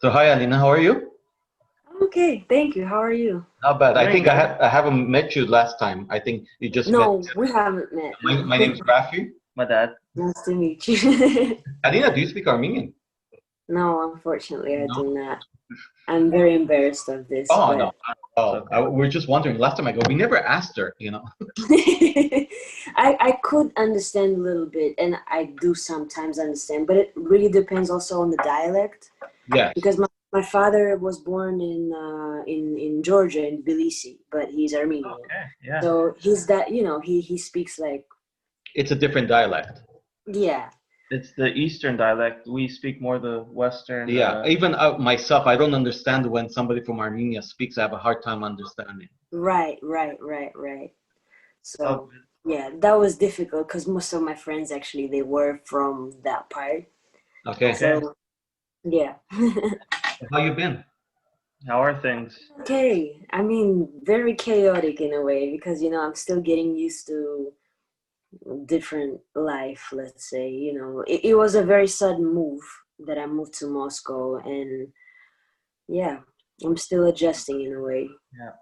So hi Alina, how are you? Okay, thank you. How are you? Not bad. I Doing think good. I haven't met you last time. I think you just met. No, we haven't met. My No. name's Rafi. My dad. Nice to meet you. Alina, do you speak Armenian? No, unfortunately, I No. do not. I'm very embarrassed of this, Oh no. but It's Oh, okay. we're just wondering. Last time I go, we never asked her. You know. I could understand a little bit, and I do sometimes understand, but it really depends also on the dialect. Yes. Because my father was born in Georgia, in Tbilisi, but he's Armenian. Okay. Yeah. So he's that, he speaks like, It's a different dialect. yeah. It's the Eastern dialect. We speak more the Western. Yeah. Even myself, I don't understand when somebody from Armenia speaks. I have a hard time understanding. Right. Oh, So yeah, that was difficult because most of my friends actually they were from that part. Okay. okay. So yeah. How you been? How are things? Okay. I mean, very chaotic in a way because I'm still getting used to different life, let's say. It was a very sudden move that I moved to Moscow, and yeah, I'm still adjusting in a way. Yeah.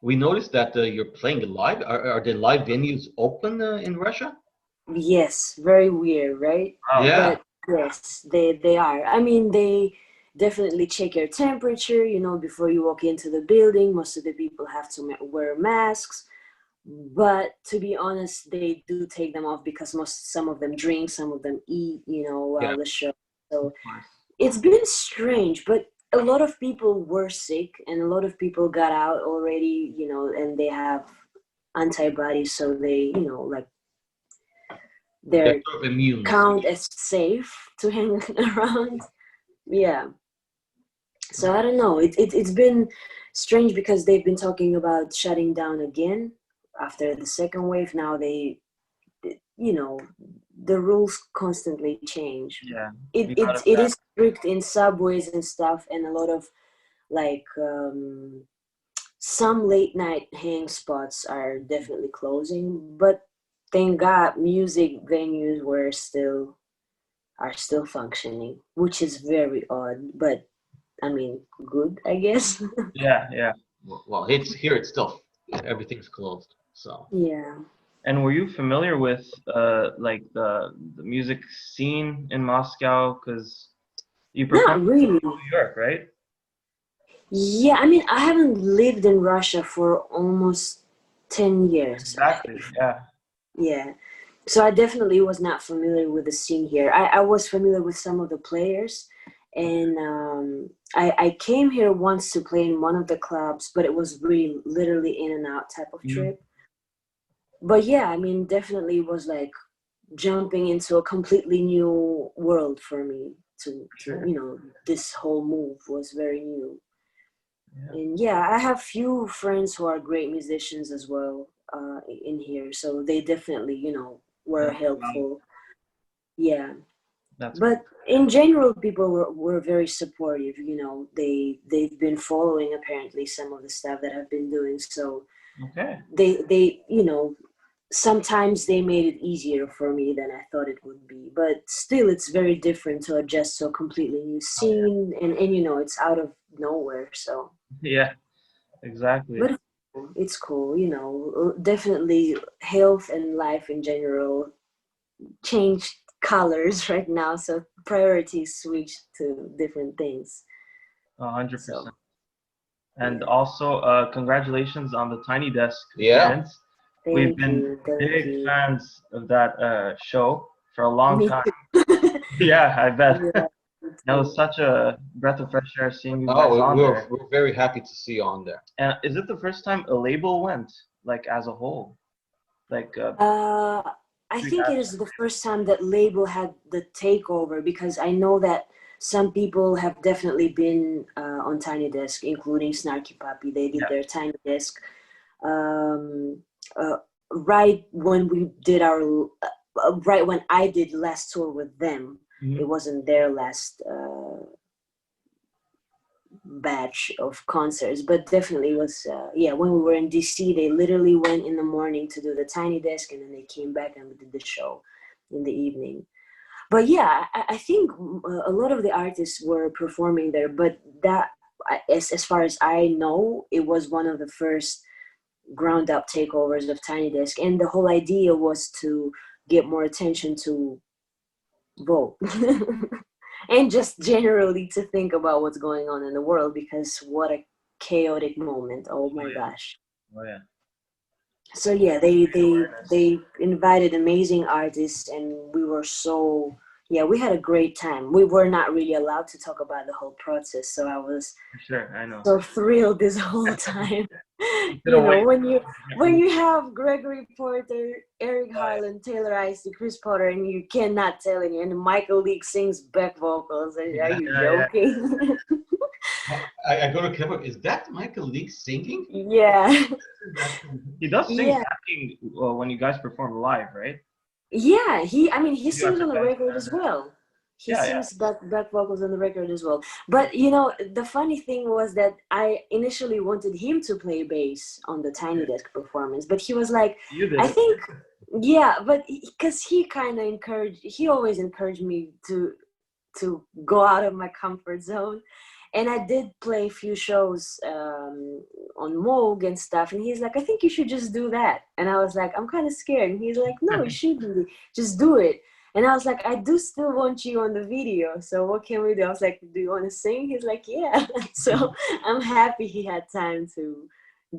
We noticed that you're playing live. Are the live venues open in Russia? Yes, very weird, right? Wow. Yeah. But yes, they are. I mean, they definitely check your temperature, before you walk into the building. Most of the people have to wear masks. But to be honest, they do take them off because some of them drink, some of them eat, Yeah. while the show. So Of course. it's been strange, but a lot of people were sick and a lot of people got out already, and they have antibodies, so they, like They're they're sort of immune. count as safe to hang around. Yeah. So I don't know. It's been strange because they've been talking about shutting down again after the second wave. Now you know, the rules constantly change. Yeah. It We it gotta it adapt. is strict in subways and stuff, and a lot of like some late night hang spots are definitely closing. But thank God, music venues are still functioning, which is very odd, but I mean, good, I guess. Yeah. Yeah. Well, it's here. It's still everything's closed. So Yeah. And were you familiar with like the music scene in Moscow? Because you performed Not really. in New York, right? Yeah, I mean, I haven't lived in Russia for almost 10 years. Exactly. Yeah. Yeah. So I definitely was not familiar with the scene here. I was familiar with some of the players, and I came here once to play in one of the clubs, but it was really literally in and out type of Mhm. trip. But yeah, I mean, definitely was like jumping into a completely new world for me to Sure. this whole move was very new. Yeah. And yeah, I have few friends who are great musicians as well in here, so they definitely were Help you out. helpful. Yeah, That's but in general people were very supportive. They've been following apparently some of the stuff that I've been doing, so okay. they sometimes they made it easier for me than I thought it would be. But still, it's very different to adjust to a completely new Oh yeah. scene, and it's out of nowhere. So, Yeah. Exactly. but it's cool. Definitely health and life in general changed colors right now. So priorities switched to different things. 100%. So And yeah, also, congratulations on the Tiny Desk yeah. appearance. We've thank been you, thank big you. fans of that show for a long Me time. too. Yeah, I bet. Yeah, me That was too. such a breath of fresh air seeing you guys Oh, on there. we're very happy to see you on there. And is it the first time a label went, like as a whole? Like, Uh, I three think it guys? is the first time that label had the takeover because I know that some people have definitely been on Tiny Desk, including Snarky Puppy. They did Yeah. their Tiny Desk um, uh, right when we did right when I did last tour with them. Hmm. It wasn't their last batch of concerts, but definitely was yeah, when we were in DC they literally went in the morning to do the Tiny Desk, and then they came back and we did the show in the evening. But yeah, I think a lot of the artists were performing there, but that, as far as I know, it was one of the first ground up takeovers of Tiny Desk, and the whole idea was to get more attention to vote and just generally to think about what's going on in the world, because what a chaotic moment. Oh my gosh. Oh yeah. So yeah, they invited amazing artists, and we were so, yeah, we had a great time. We were not really allowed to talk about the whole process, so I was Sure, I know. so thrilled this whole time. You You couldn't know, wait. when you have Gregory Porter, Eric Harlan, Taylor Icy, Chris Potter, and you cannot tell any, and Michael Leake sings back vocals. Are you Yeah. joking? I go to camera. Is that Michael Leake singing? Yeah. He does sing Yeah. backing when you guys perform live, right? Yeah, he You guys sings are on the guys. record as well. He Yeah, sings back vocals on the record as well. But you know, the funny thing was that I initially wanted him to play bass on the Tiny Desk performance, but he was like, you did I it. think, yeah, but because he kind of he always encouraged me to go out of my comfort zone. And I did play a few shows on Moog and stuff, and he's like, I think you should just do that. And I was like, I'm kind of scared. And he's like, no, you shouldn't. Just do it. And I was like, I do still want you on the video. So what can we do? I was like, do you want to sing? He's like, yeah. So I'm happy he had time to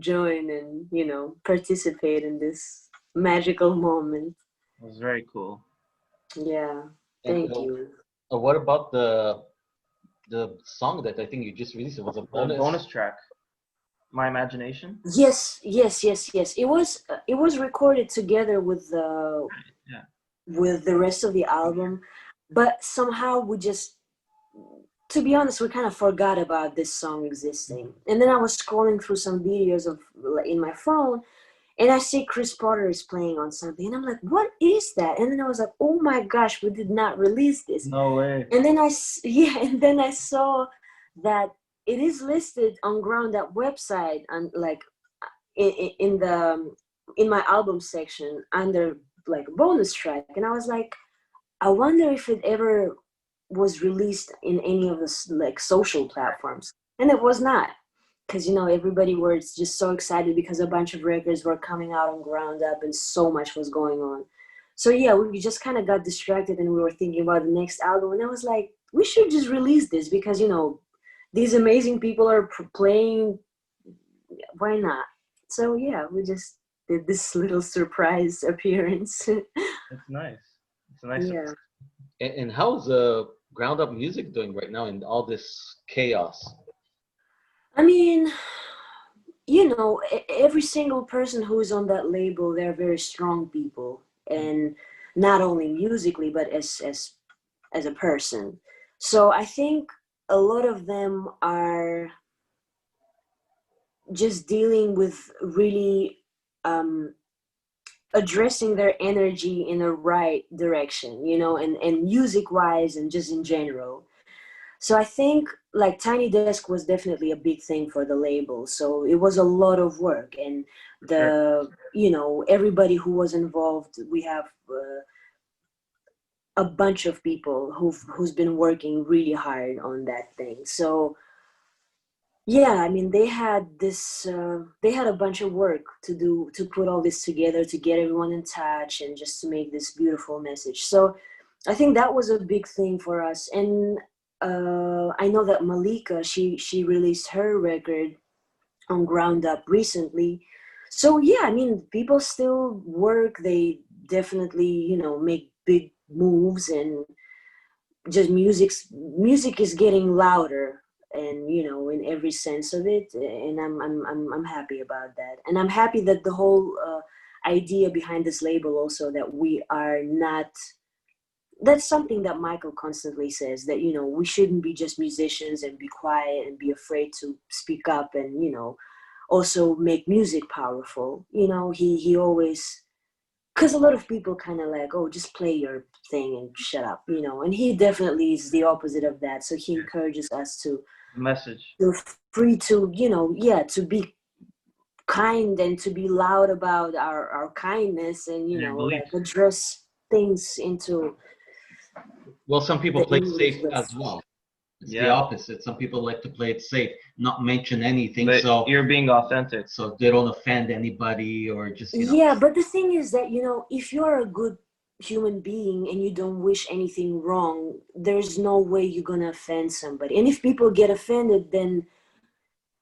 join and, you know, participate in this magical moment. It was very cool. Yeah. And Thank you. what about the song that I think you just released? It was a The bonus track, My Imagination. Yes. It was recorded together with Yeah. the rest of the album, but somehow we just, to be honest, we kind of forgot about this song existing. And then I was scrolling through some videos of in my phone, and I see Chris Potter is playing on something, and I'm like, what is that? And then I was like, oh my gosh, we did not release this. No way. And then and then I saw that it is listed on GroundUp website, and like in the in my album section under like bonus track. And I was like, I wonder if it ever was released in any of the like social platforms. And it was not, because you know, everybody was just so excited because a bunch of records were coming out on GroundUp and so much was going on. So yeah, we just kind of got distracted, and we were thinking about the next album, and I was like, we should just release this, because you know, these amazing people are playing, why not? So yeah, we just did this little surprise appearance. It's nice. It's a nice. Yeah. And how's ground up music doing right now in all this chaos? I mean, you know, every single person who is on that label, they're very strong people, and not only musically, but as a person. So I think a lot of them are just dealing with really addressing their energy in the right direction, you know, and music wise and just in general. So I think like Tiny Desk was definitely a big thing for the label. So it was a lot of work, and you know, everybody who was involved, we have a bunch of people who's been working really hard on that thing. So yeah, I mean, they had a bunch of work to do to put all this together, to get everyone in touch, and just to make this beautiful message. So I think that was a big thing for us. And I know that Malika, she released her record on GroundUp recently. So yeah, I mean, people still work. They definitely, you know, make big moves, and just music is getting louder, and you know, in every sense of it. And I'm happy about that, and I'm happy that the whole idea behind this label also, that we are not, that's something that Michael constantly says, that you know, we shouldn't be just musicians and be quiet and be afraid to speak up, and you know, also make music powerful. You know, he always, because a lot of people kind of like, oh, just play your thing and shut up, you know. And he definitely is the opposite of that. So he encourages us to Message. feel free to, you know, yeah, to be kind and to be loud about our kindness, and you Your know, beliefs. like address things into Well, some people the play English safe was. as well. It's the Yeah, opposite. Some people like to play it safe, not mention anything, but so you're being authentic. they don't offend anybody or just Yeah, but the thing is that, if you're a good human being and you don't wish anything wrong, there's no way you're gonna offend somebody. And if people get offended, then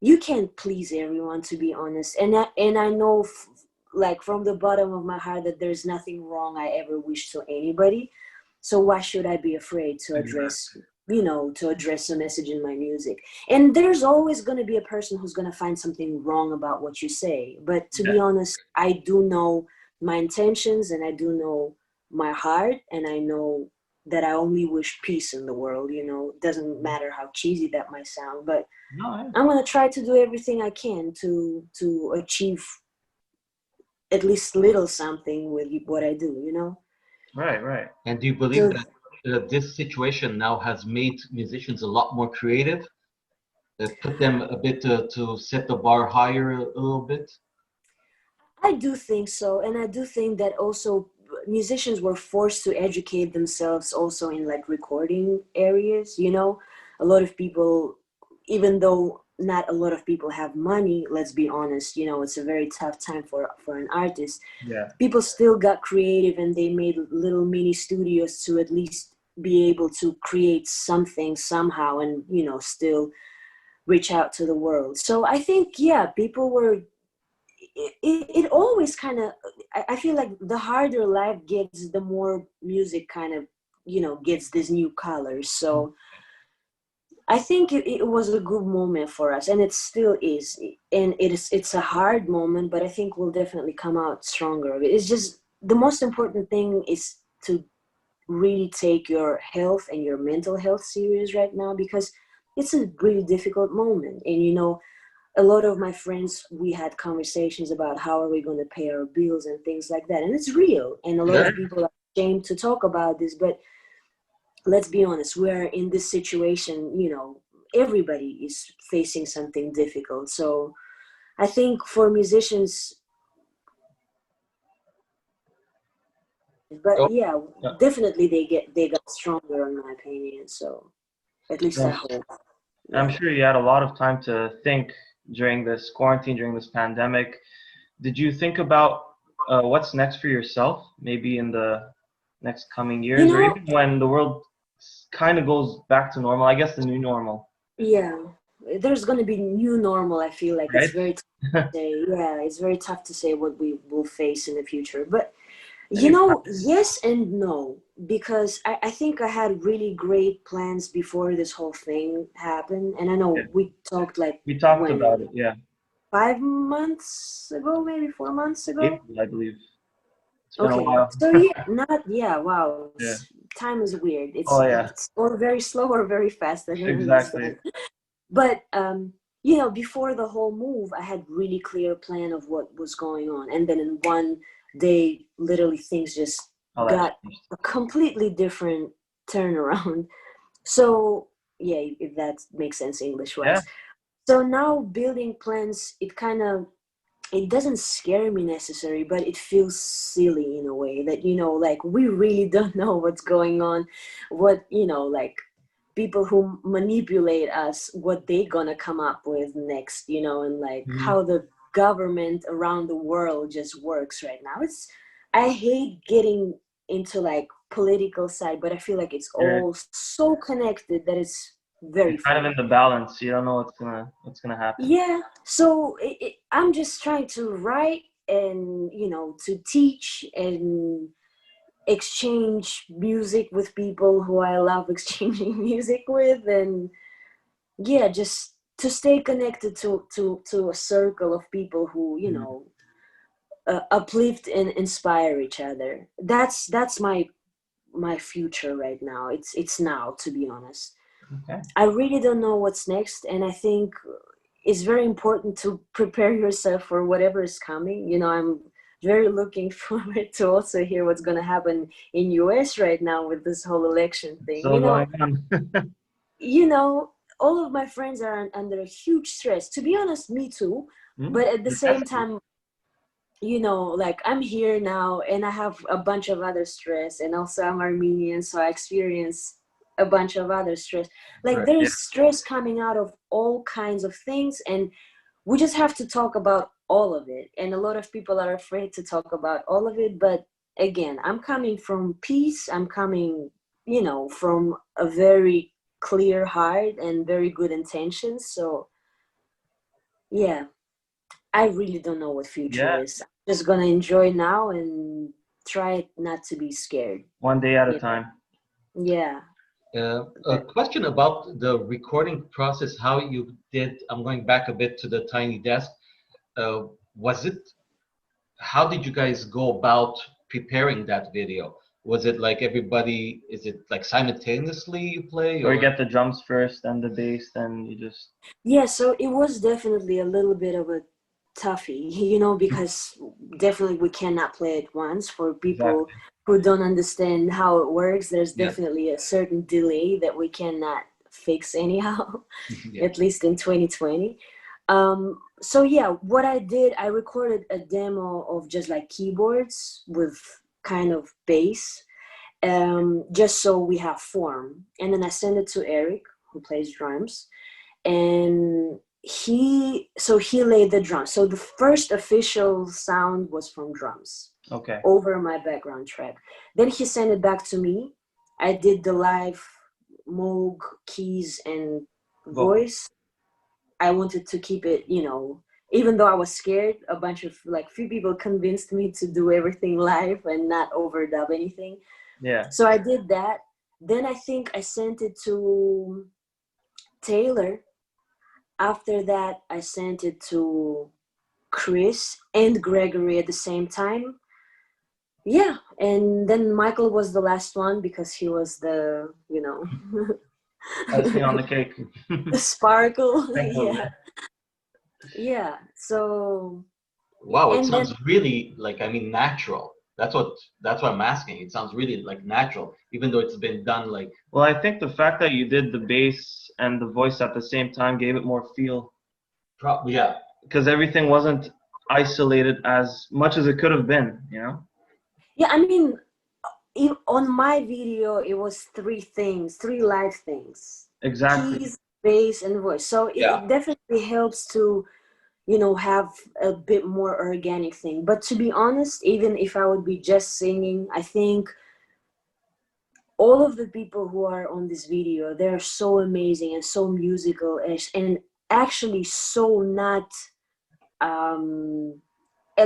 you can't please everyone, to be honest. And I know, like from the bottom of my heart, that there's nothing wrong I ever wish to anybody. So why should I be afraid to address, a message in my music? And there's always going to be a person who's going to find something wrong about what you say. But to be Yeah. honest, I do know my intentions, and I do know my heart, and I know that I only wish peace in the world. It doesn't matter how cheesy that might sound, but No, I'm gonna try to do everything I can to achieve at least little something with what I do. right, right. And do you believe So that this situation now has made musicians a lot more creative? That put them a bit to set the bar higher a little bit? I do think so, and I do think that also musicians were forced to educate themselves also in like recording areas. A lot of people, even though not a lot of people have money, let's be honest, it's a very tough time for an artist. Yeah. People still got creative, and they made little mini studios to at least be able to create something somehow, and still reach out to the world. So I think, yeah, people were, it always kind of, I feel like the harder life gets, the more music kind of gets these new colors. So I think it was a good moment for us, and it still is. And it's a hard moment, but I think we'll definitely come out stronger. It's just the most important thing is to really take your health and your mental health serious right now, because it's a really difficult moment. And a lot of my friends, we had conversations about how are we going to pay our bills and things like that, and it's real. And a lot Yeah. of people are ashamed to talk about this, but let's be honest, we're in this situation, everybody is facing something difficult. So I think for musicians, but Oh, yeah, Yeah. definitely they got stronger, in my opinion. So at least I I'm, hope. I'm Yeah. sure you had a lot of time to think during this quarantine, during this pandemic. Did you think about what's next for yourself, maybe in the next coming You years, or know, even when the world kind of goes back to normal? I guess the new normal, yeah, there's going to be new normal. I feel like it's right? very tough to say. Yeah, it's very tough to say what we will face in the future. But Maybe yes and no, because I think I had really great plans before this whole thing happened. And I yeah. know we talked like We talked about it, when, yeah. 5 months ago, maybe 4 months ago. April, I believe. It's been a Okay, while. so yeah, not yeah. Wow, Yeah. time is weird. Oh yeah. It's or very slow or very fast. I don't Exactly. understand. But before the whole move, I had really clear plan of what was going on, and then in one day, literally things just How that got changed. a completely different turnaround. So yeah, if that makes sense English Yeah. wise. So now building plans, it doesn't scare me necessarily, but it feels silly in a way that like we really don't know what's going on, what like people who manipulate us, what they gonna come up with next, and like Mhm. how the government around the world just works right now. I hate getting into like political side, but I feel like it's You're all so connected that it's very you're kind of funny. in the balance. You don't know what's gonna happen. Yeah, so I'm just trying to write and to teach and exchange music with people who I love exchanging music with, and yeah, just to stay connected to a circle of people who Mhm. uplift and inspire each other. That's my future right now. It's now, to be honest. Okay. I really don't know what's next, and I think it's very important to prepare yourself for whatever is coming. I'm very looking forward to also hear what's going to happen in US right now with this whole election thing. Still going on. You know, all of my friends are under huge stress. To be honest, me too. Hmm? But at the The same testing. time, like I'm here now and I have a bunch of other stress, and also I'm Armenian, so I experience a bunch of other stress. Like Right. there Yeah. is stress coming out of all kinds of things, and we just have to talk about all of it. And a lot of people are afraid to talk about all of it. But again, I'm coming from peace. I'm coming, you know, from a very clear heart and very good intentions. So yeah, I really don't know what future Yeah. is. I'm just gonna enjoy now and try not to be scared. One day at a Yeah. time. Yeah. A question about the recording process, how you did, I'm going back a bit to the tiny desk. Was it, how did you guys go about preparing that video? Was it like everybody, is it like simultaneously you play, Or or? you get the drums first and the bass, then you just. Yeah, so it was definitely a little bit of a toughie, you know, because definitely we cannot play it once. For people Exactly. who don't understand how it works, there's Yeah. definitely a certain delay that we cannot fix anyhow, Yeah. at least in 2020. So yeah, what I did, I recorded a demo of just like keyboards with kind of bass, just so we have form. And then I sent it to Eric, who plays drums, and he laid the drums. So the first official sound was from drums Okay. over my background track. Then he sent it back to me. I did the live Moog, keys, and Vocal. voice. I wanted to keep it, you know, even though I was scared, a bunch of like few people convinced me to do everything live and not overdub anything. Yeah. So I did that. Then I think I sent it to Taylor. After that, I sent it to Chris and Gregory at the same time. Yeah, and then Michael was the last one because he was the, you know, Icing on the cake. the sparkle. Thankfully. Yeah, yeah. So, Wow, it and then sounds really like, I mean, natural. That's what I'm asking. It sounds really like natural, even though it's been done like. Well, I think the fact that you did the bass and the voice at the same time gave it more feel, Yeah. because everything wasn't isolated as much as it could have been, you know? yeah, I mean, on my video, it was three things, three live things: Exactly. keys, bass, and voice. So Yeah. it definitely helps to, you know, have a bit more organic thing. But to be honest, even if I would be just singing, I think all of the people who are on this video, they're so amazing and so musical and actually so not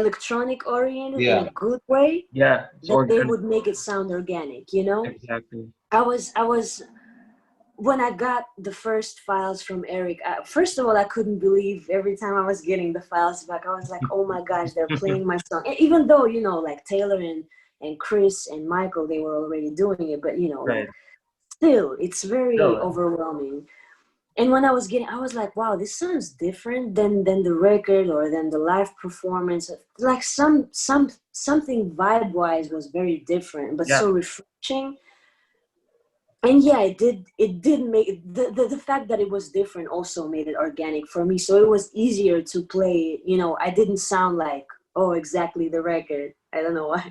electronic oriented in a Yeah. good way, Yeah, it's that they organic. would make it sound organic, you know? Exactly. I was when I got the first files from Eric, first of all, I couldn't believe every time I was getting the files back. I was like, oh my gosh, they're playing my song. Even though, you know, like Taylor and Chris and Michael, they were already doing it, but, you know, like Right. still, it's very Still, overwhelming. And when I was like, wow, this sounds different than the record or than the live performance. Like something vibe-wise was very different, but yeah, so refreshing. And yeah, it did make the fact that it was different also made it organic for me, so it was easier to play. You know, I didn't sound like, oh, exactly the record. I don't know why.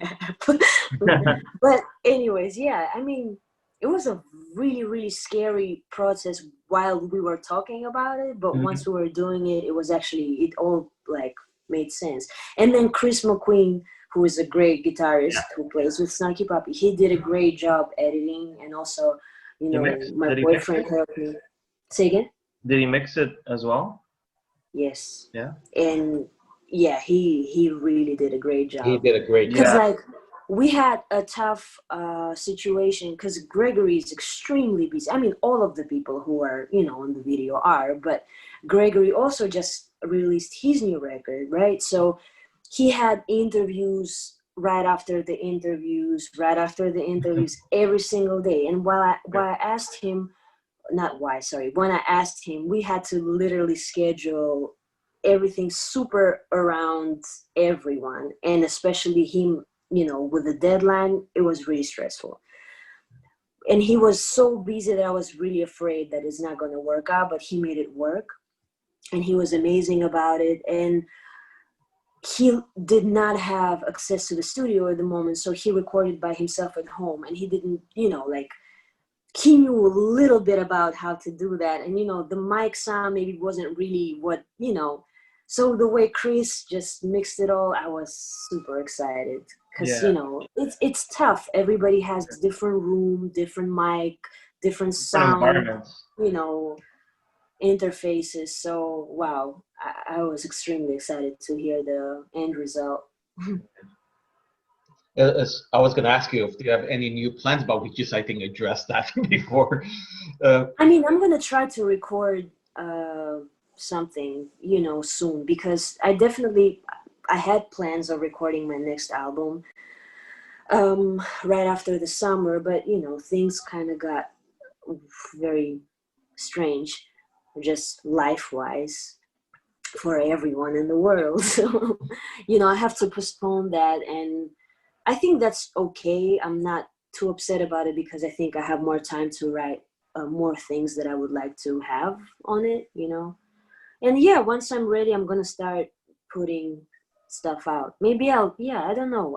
But anyways, yeah, I mean, it was a really scary process while we were talking about it, but Mhm. once we were doing it, it was actually, it all like made sense. And then Chris McQueen, who is a great guitarist Yeah. who plays with Snarky Puppy, he did a great job editing, and also, you He know, mixed. my Did he mix boyfriend it? helped me. Say again? Did he mix it as well? Yes. Yeah. And yeah, he really did a great He job. did a great Because job. Yeah. like we had a tough situation because Gregory is extremely busy. I mean, all of the people who are, you know, on the video are, but Gregory also just released his new record, right? So he had interviews right after the interviews, right after the interviews, every single day. And while I asked him, not why, sorry, when I asked him, we had to literally schedule everything super around everyone, and especially him, you know, with the deadline. It was really stressful, and he was so busy that I was really afraid that it's not going to work out, but he made it work, and he was amazing about it. And he did not have access to the studio at the moment, so he recorded by himself at home, and he didn't, you know, like, he knew a little bit about how to do that. And, the mic sound maybe wasn't really what. So the way Chris just mixed it all, I was super excited because, Yeah. It's tough. Everybody has different room, different mic, different Different sound, environments. interfaces. So, wow, I was extremely excited to hear the end result. As I was going to ask you if you have any new plans, but we just, I think, addressed that before. I mean, I'm gonna try to record something, soon, because I had plans of recording my next album right after the summer, but things kind of got very strange, just life-wise, for everyone in the world. So, I have to postpone that, and I think that's okay. I'm not too upset about it because I think I have more time to write more things that I would like to have on it. And yeah, once I'm ready, I'm gonna start putting stuff out. Maybe I don't know.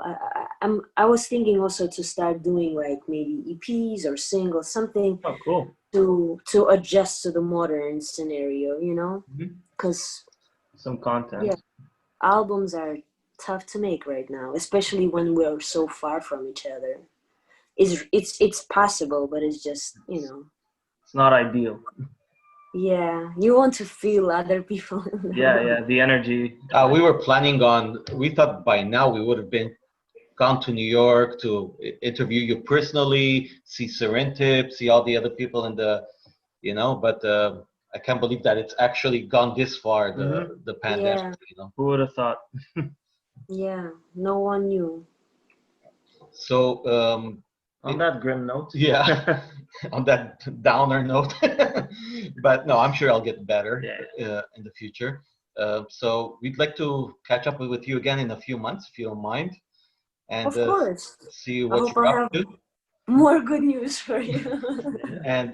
I was thinking also to start doing like maybe EPs or singles, something Oh, cool. to adjust to the modern scenario, Mhm. because Some content. yeah, albums are tough to make right now, especially when we're so far from each other. It's possible, but it's just It's not ideal. yeah, you want to feel other people in the Yeah, room. yeah. The energy. We were planning on, we thought by now we would have gone to New York to interview you personally, see Serentip, see all the other people in but I can't believe that it's actually gone this far, Hmm. the pandemic, Yeah, Who would have thought? yeah, no one knew. So, On that grim note. yeah, on that downer note, but no, I'm sure I'll get better Yeah. in the future. So we'd like to catch up with you again in a few months, if you don't mind, and Of course. see I what hope you're I up have to. more good news for you. Yeah. And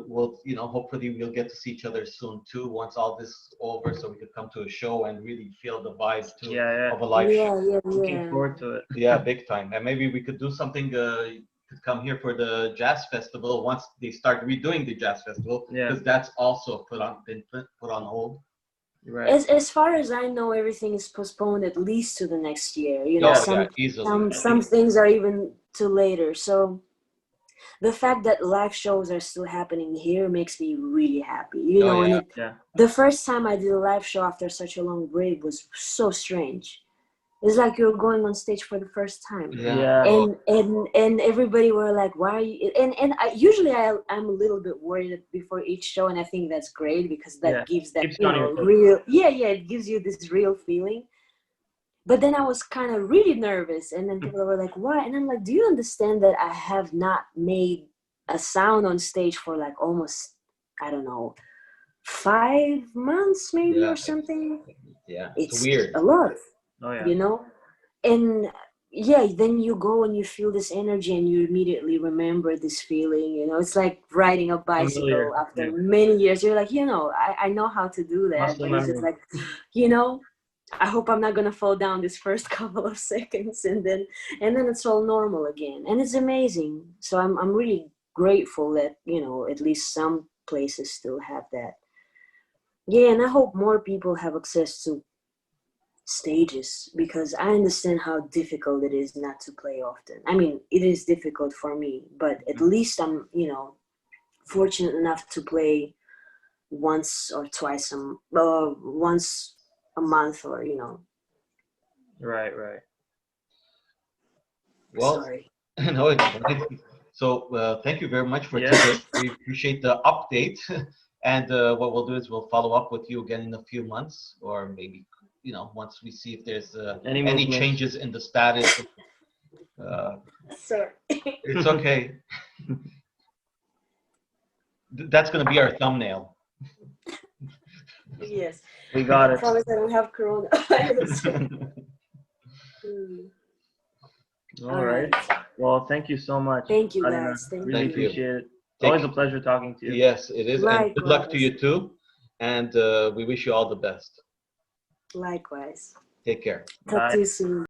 we'll, hopefully we'll get to see each other soon too, once all this is over, so we could come to a show and really feel the vibe too Yeah, yeah. of a live show. Yeah, Looking yeah. forward to it. Yeah, big time. And maybe we could do something. You could come here for the jazz festival once they start redoing the jazz festival, Yeah. because that's also been put on hold. Right. As far as I know, everything is postponed at least to the next year. Oh Some yeah, easily. some things are even to later. So the fact that live shows are still happening here makes me really happy. Oh And yeah, Yeah. the first time I did a live show after such a long break was so strange. It's like you're going on stage for the first time. yeah. Yeah. Oh, And everybody were like, why are you, and I'm a little bit worried before each show, and I think that's great because Yeah. that gives that Keeps you on your toes. real, yeah, it gives you this real feeling. But then I was kind of really nervous, and then people were like, why? And I'm like, do you understand that I have not made a sound on stage for like almost, I don't know, 5 months maybe yeah, or something? yeah. It's It's weird. a lot, Oh yeah. you know and yeah, then you go and you feel this energy and you immediately remember this feeling. It's like riding a bicycle Familiar. after Yeah. many years. You're like, I know how to do that, Muscle but it's just memory. like, you know I hope I'm not gonna fall down this first couple of seconds, and then it's all normal again, and it's amazing. So I'm really grateful that at least some places still have that. Yeah, and I hope more people have access to stages, because I understand how difficult it is not to play often. I mean, it is difficult for me, but at least I'm, fortunate enough to play once or twice once a month, or Right, right. Well, sorry. no, it's fine. So thank you very much for Yeah. today. We appreciate the update. And what we'll do is we'll follow up with you again in a few months, or maybe once we see if there's Any any movements? changes in the status. Uh, Sorry. it's okay. That's going to be our thumbnail. Yes. We got I it. promise I don't have coronavirus. All right. Well, thank you so much, Thank you, Alina. guys. Thank Really Thank you. appreciate it. Take Always a pleasure talking to you. Yes, it is. And good luck to Likewise. you too. And we wish you all the best. Likewise. Take care. Talk Bye. to you soon.